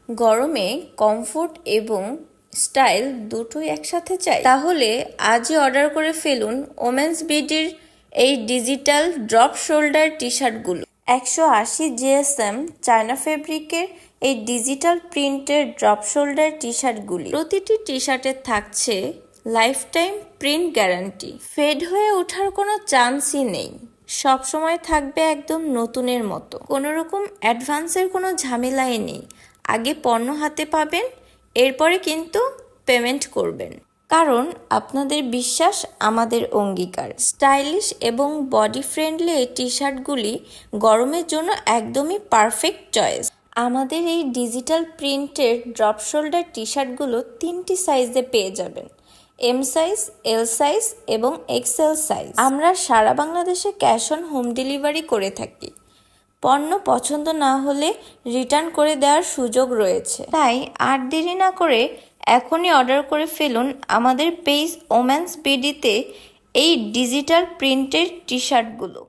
গরমে কমফোর্ট এবং স্টাইল দুটোই একসাথে চাই, তাহলে আজই অর্ডার করে ফেলুন ওমেন্স বিডির এই ডিজিটাল ড্রপ শোল্ডার টি শার্টগুলো। 180 জিএসএম চায়না ফেব্রিকের এই ডিজিটাল প্রিন্টের ড্রপ শোল্ডার টি শার্টগুলি, প্রতিটি টি শার্টের থাকছে life time print guarantee. Fade হয়ে ওঠার কোনো চান্সই নেই, সব সময় থাকবে একদম নতুনের মতো। কোনো রকম অ্যাডভান্সের কোনো ঝামেলাই নেই, আগে পণ্য হাতে পাবেন, এরপরে কিন্তু পেমেন্ট করবেন, কারণ আপনাদের বিশ্বাস আমাদের অঙ্গীকার। স্টাইলিশ এবং বডি ফ্রেন্ডলি এই টি শার্টগুলি গরমের জন্য একদমই পারফেক্ট চয়েস। আমাদের এই ডিজিটাল প্রিন্টের ড্রপ শোল্ডার টি শার্টগুলো 3টি সাইজে পেয়ে যাবেন, এম সাইজ, এল সাইজ এবং এক্সএল সাইজ। আমরা সারা বাংলাদেশে ক্যাশ অন হোম ডেলিভারি করে থাকি। পণ্য পছন্দ না হলে রিটার্ন করে দেওয়ার সুযোগ রয়েছে, তাই আর দেরি না করে এখনই অর্ডার করে ফেলুন আমাদের পেজ ওমেন্স বিডিতে এই ডিজিটাল প্রিন্টের টি শার্টগুলো।